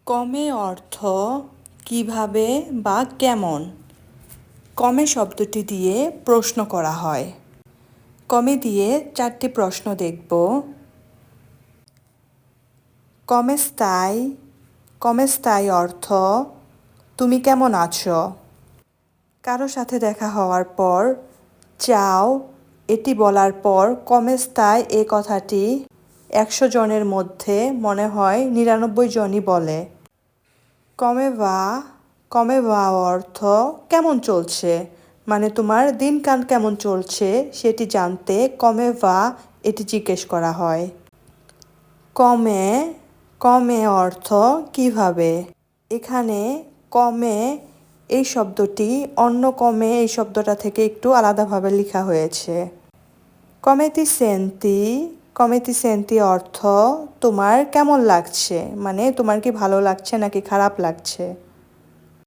কমে অর্থ কিভাবে বা কেমন? কমে শব্দটি দিয়ে প্রশ্ন করা হয়। কমে দিয়ে 4টি প্রশ্ন দেখব। কমে স্থায়ী, কমে স্থায়ী অর্থ তুমি কেমন আছো? কারো সাথে দেখা হওয়ার পর চাও এটি বলার পর কমে স্থায়ী এ কথাটি 100 জনের মধ্যে মনে হয় 99 জনই বলে। কমে বা অর্থ কেমন চলছে, মানে তোমার দিনকাল কেমন চলছে সেটি জানতে কমে বা এটি জিজ্ঞেস করা হয়। কমে অর্থ কিভাবে? এখানে কমে এই শব্দটি অন্য কমে এই শব্দটা থেকে একটু আলাদাভাবে লেখা হয়েছে। কমেতি সেন্তি অর্থ তোমার কেমন লাগছে, মানে তোমার কি ভালো লাগছে নাকি খারাপ লাগছে।